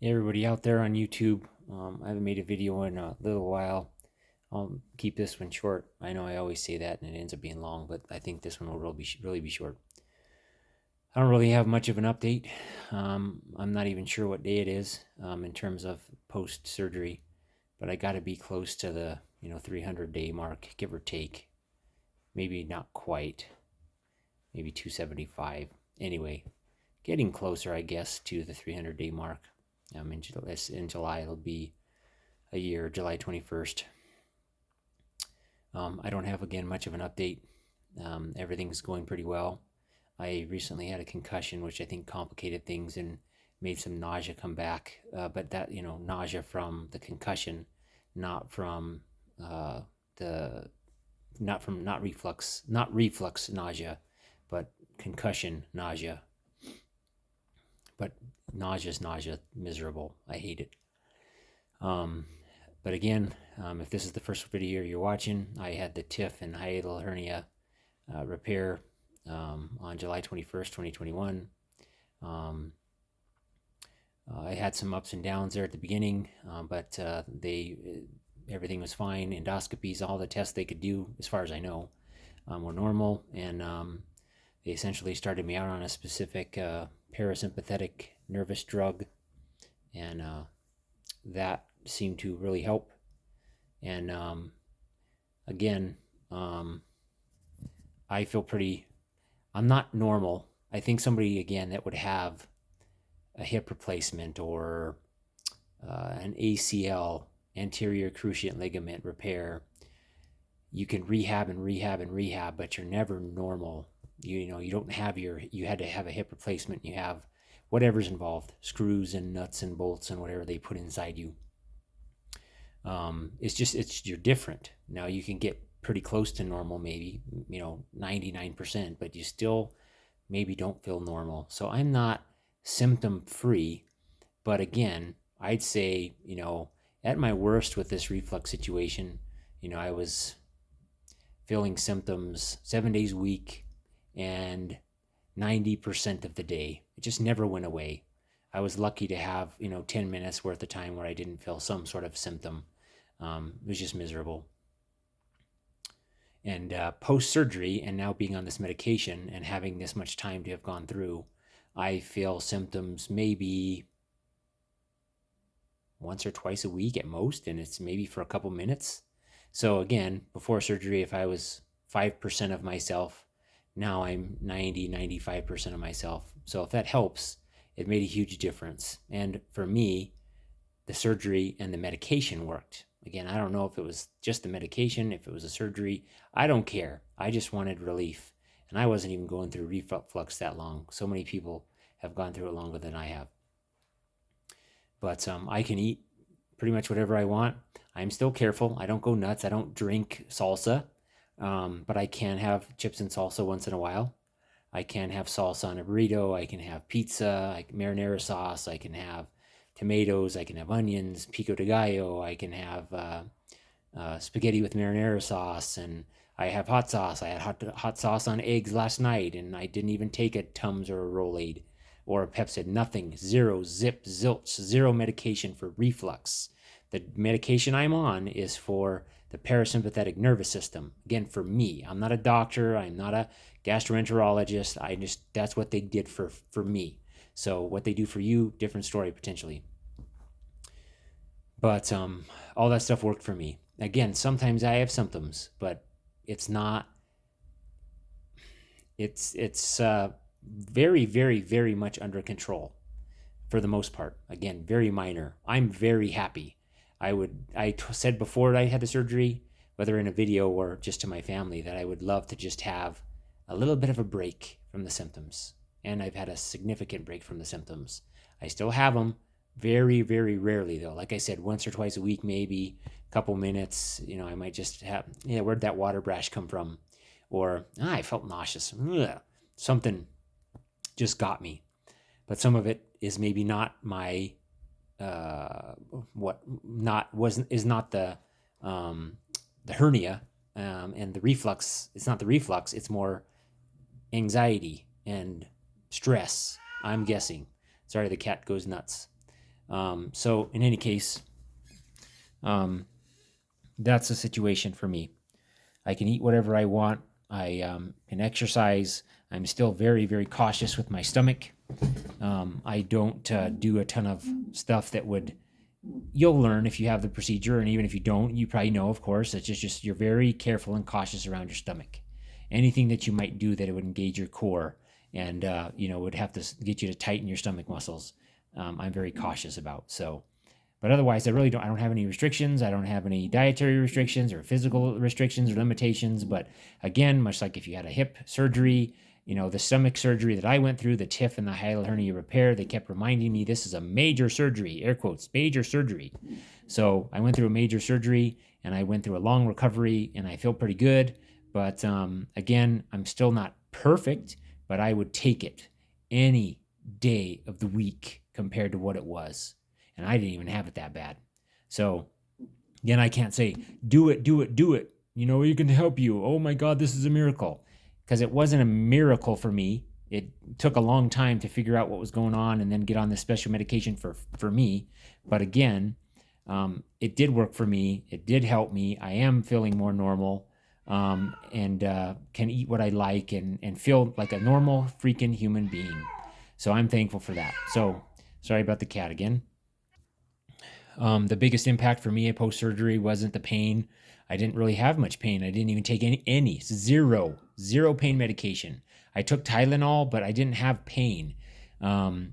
Hey everybody out there on YouTube. I haven't made a video in a little while. I'll keep this one short. I know I always say that and it ends up being long, but I think this one will really be short. I don't really have much of an update. I'm not even sure what day it is in terms of post-surgery, but I got to be close to the 300-day mark, give or take. Maybe not quite. Maybe 275. Anyway, getting closer, I guess, to the 300-day mark. In July, it'll be a year, July 21st. I don't have, again, much of an update. Everything's going pretty well. I recently had a concussion, which I think complicated things and made some nausea come back. But that, nausea from the concussion, not from not reflux nausea, but concussion nausea. But nausea's nausea, miserable. I hate it. But again, if this is the first video you're watching, I had the TIF and Hiatal Hernia repair on July 21st, 2021. I had some ups and downs there at the beginning, but everything was fine. Endoscopies, all the tests they could do, as far as I know, were normal, and they essentially started me out on a specific parasympathetic nervous drug, and that seemed to really help. And again, I feel I'm not normal. I think somebody, again, that would have a hip replacement or an ACL, anterior cruciate ligament repair, you can rehab, but you're never normal. You don't have you had to have a hip replacement. You have whatever's involved, screws and nuts and bolts and whatever they put inside you. You're different. Now you can get pretty close to normal, maybe, 99%, but you still maybe don't feel normal. So I'm not symptom free, but again, I'd say, at my worst with this reflux situation, I was feeling symptoms 7 days a week and 90% of the day. It just never went away. I was lucky to have, 10 minutes worth of time where I didn't feel some sort of symptom. It was just miserable. And post-surgery, and now being on this medication and having this much time to have gone through, I feel symptoms maybe once or twice a week at most, and it's maybe for a couple minutes. So again, before surgery, if I was 5% of myself, now I'm 95% of myself. So if that helps, it made a huge difference. And for me, the surgery and the medication worked. Again, I don't know if it was just the medication, if it was a surgery. I don't care. I just wanted relief. And I wasn't even going through reflux that long. So many people have gone through it longer than I have. But I can eat pretty much whatever I want. I'm still careful. I don't go nuts. I don't drink salsa. But I can have chips and salsa once in a while. I can have salsa on a burrito. I can have pizza, marinara sauce. I can have tomatoes. I can have onions, pico de gallo. I can have spaghetti with marinara sauce. And I have hot sauce. I had hot sauce on eggs last night, and I didn't even take a Tums or a Rolade or a Pepcid. Nothing. Zero. Zip. Zilch. Zero medication for reflux. The medication I'm on is for the parasympathetic nervous system. Again, for me. I'm not a doctor. I'm not a gastroenterologist. That's what they did for me. So what they do for you, different story potentially. But all that stuff worked for me. Again, sometimes I have symptoms, but it's very, very, very much under control for the most part. Again, very minor. I'm very happy. I said before I had the surgery, whether in a video or just to my family, that I would love to just have a little bit of a break from the symptoms. And I've had a significant break from the symptoms. I still have them very, very rarely, though. Like I said, once or twice a week, maybe a couple minutes. I might just have, where'd that water brash come from? Or, I felt nauseous. Ugh, something just got me. But some of it is maybe not my is not the hernia and the reflux. It's not the reflux. It's more anxiety and stress, I'm guessing. Sorry, the cat goes nuts. So in any case, that's the situation for me. I can eat whatever I want. I can exercise. I'm still very, very cautious with my stomach. I don't do a ton of stuff that would. You'll learn if you have the procedure, and even if you don't, you probably know, of course. It's just you're very careful and cautious around your stomach. Anything that you might do that it would engage your core and would have to get you to tighten your stomach muscles. I'm very cautious about. So, but otherwise, I don't have any restrictions. I don't have any dietary restrictions or physical restrictions or limitations. But again, much like if you had a hip surgery, the stomach surgery that I went through, the TIF and the hiatal hernia repair, they kept reminding me this is a major surgery, air quotes, major surgery. So I went through a major surgery and I went through a long recovery and I feel pretty good. But again, I'm still not perfect, but I would take it any day of the week compared to what it was. And I didn't even have it that bad. So again, I can't say, do it, do it, do it. You can help you. Oh my God, this is a miracle. Because it wasn't a miracle for me. It took a long time to figure out what was going on and then get on this special medication for me. But again, it did work for me. It did help me. I am feeling more normal and can eat what I like and feel like a normal freaking human being. So I'm thankful for that. So sorry about the cat again. The biggest impact for me post surgery wasn't the pain. I didn't really have much pain. I didn't even take any zero pain medication. I took Tylenol, but I didn't have pain. I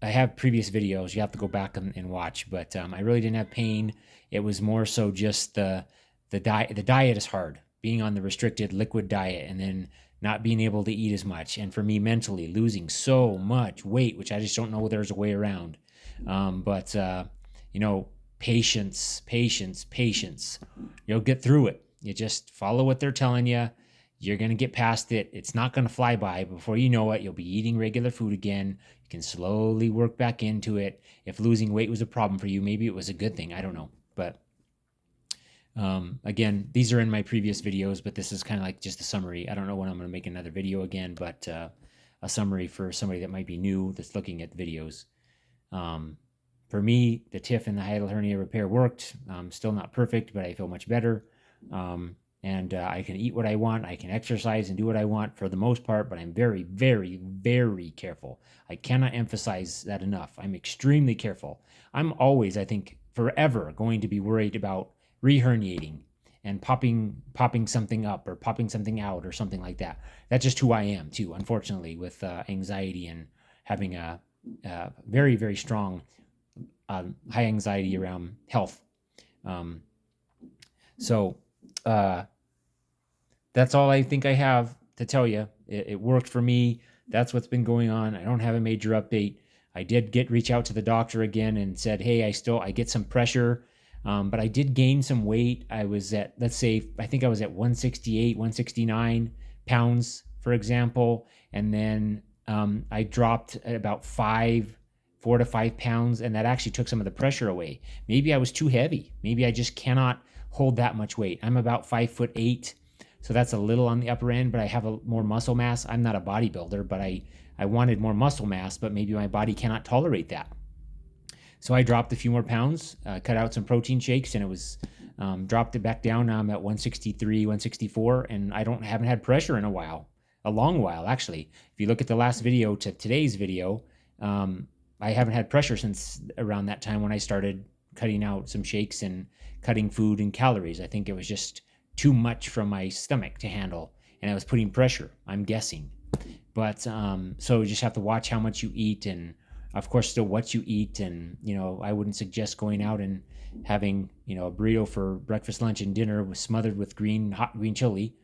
have previous videos you have to go back and watch, but I really didn't have pain. It was more so just the diet. The diet is hard. Being on the restricted liquid diet and then not being able to eat as much, and for me mentally losing so much weight, which I just don't know there's a way around. But patience, patience, patience. You'll get through it. You just follow what they're telling you. You're going to get past it. It's not going to fly by. Before you know it, you'll be eating regular food again. You can slowly work back into it. If losing weight was a problem for you, maybe it was a good thing. I don't know. But again, these are in my previous videos, but this is kind of like just a summary. I don't know when I'm going to make another video again, but a summary for somebody that might be new that's looking at the videos. For me, the TIF and the hiatal hernia repair worked. Still not perfect, but I feel much better. And I can eat what I want. I can exercise and do what I want for the most part, but I'm very, very, very careful. I cannot emphasize that enough. I'm extremely careful. I'm always, I think, forever going to be worried about reherniating and popping something up or popping something out or something like that. That's just who I am too, unfortunately, with anxiety and having a very, very strong high anxiety around health. So that's all I think I have to tell you. It worked for me. That's what's been going on. I don't have a major update. I did reach out to the doctor again and said, hey, I get some pressure, but I did gain some weight. I was at, let's say, I think I was at 168, 169 pounds, for example. And then I dropped about 4 to 5 pounds, and that actually took some of the pressure away. Maybe I was too heavy. Maybe I just cannot hold that much weight. I'm about 5'8", so that's a little on the upper end, but I have more muscle mass. I'm not a bodybuilder, but I wanted more muscle mass, but maybe my body cannot tolerate that. So I dropped a few more pounds, cut out some protein shakes, and it was dropped it back down. Now I'm at 163, 164, and haven't had pressure in a while, a long while actually. If you look at the last video to today's video, I haven't had pressure since around that time when I started cutting out some shakes and cutting food and calories. I think it was just too much from my stomach to handle, and I was putting pressure, I'm guessing. But so you just have to watch how much you eat, and of course still what you eat. And I wouldn't suggest going out and having a burrito for breakfast, lunch, and dinner smothered with hot green chili,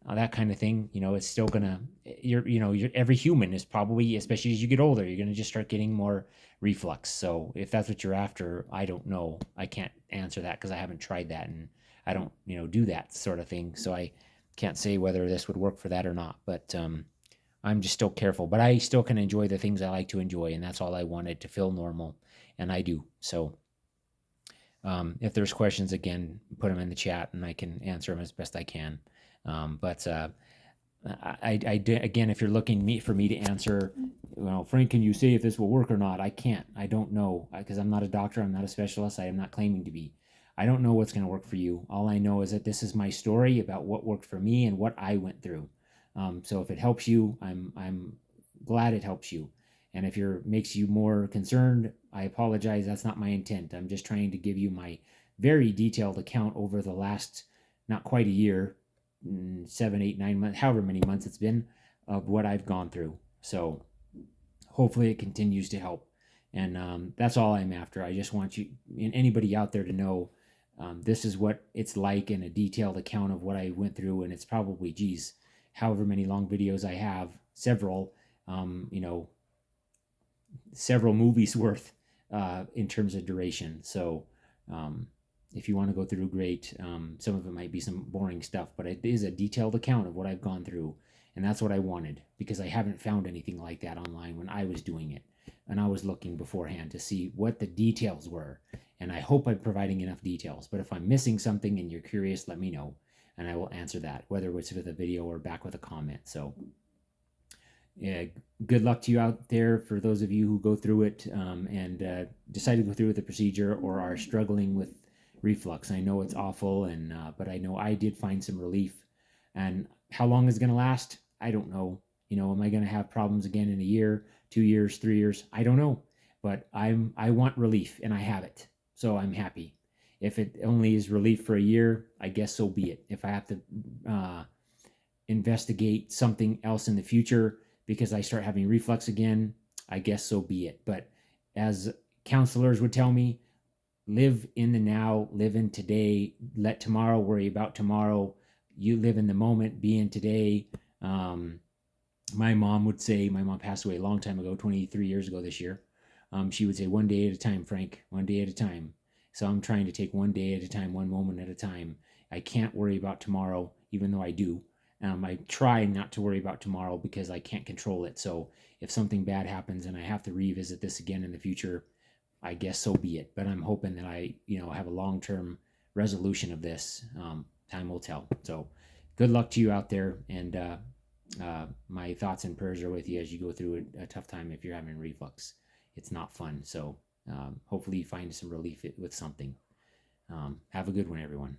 that kind of thing. It's still gonna, every human is probably, especially as you get older, you're gonna just start getting more reflux. So if that's what you're after, I don't know. I can't answer that because I haven't tried that, and I don't, do that sort of thing. So I can't say whether this would work for that or not. But I'm just still careful. But I still can enjoy the things I like to enjoy, and that's all I wanted, to feel normal, and I do. So if there's questions, again, put them in the chat, and I can answer them as best I can. But Again, if you're looking for me to answer, Frank, can you say if this will work or not? I can't. I don't know because I'm not a doctor. I'm not a specialist. I am not claiming to be. I don't know what's going to work for you. All I know is that this is my story about what worked for me and what I went through. So if it helps you, I'm glad it helps you. And if it makes you more concerned, I apologize. That's not my intent. I'm just trying to give you my very detailed account over the last not quite a year, 7, 8, 9 months, however many months it's been, of what I've gone through. So hopefully it continues to help. And that's all I'm after. I just want you and anybody out there to know this is what it's like in a detailed account of what I went through. And it's probably, geez, however many long videos I have, several, you know, several movies worth in terms of duration. So if you want to go through, great. Some of it might be some boring stuff, but it is a detailed account of what I've gone through. And that's what I wanted because I haven't found anything like that online when I was doing it. And I was looking beforehand to see what the details were. And I hope I'm providing enough details. But if I'm missing something and you're curious, let me know. And I will answer that, whether it's with a video or back with a comment. So yeah, good luck to you out there for those of you who go through it and decide to go through with the procedure or are struggling with reflux. I know it's awful, and but I know I did find some relief. And how long is it going to last? I don't know. Am I going to have problems again in a year, 2 years, 3 years? I don't know. But I want relief, and I have it, so I'm happy. If it only is relief for a year, I guess so be it. If I have to investigate something else in the future because I start having reflux again, I guess so be it. But as counselors would tell me, live in the now, live in today, let tomorrow worry about tomorrow. You live in the moment, be in today. My mom would say, my mom passed away a long time ago, 23 years ago this year. She would say, one day at a time, Frank, one day at a time. So I'm trying to take one day at a time, one moment at a time. I can't worry about tomorrow, even though I do. I try not to worry about tomorrow because I can't control it. So if something bad happens and I have to revisit this again in the future, I guess so be it. But I'm hoping that I, have a long-term resolution of this. Time will tell. So good luck to you out there. And my thoughts and prayers are with you as you go through a tough time if you're having reflux. It's not fun. So hopefully you find some relief with something. Have a good one, everyone.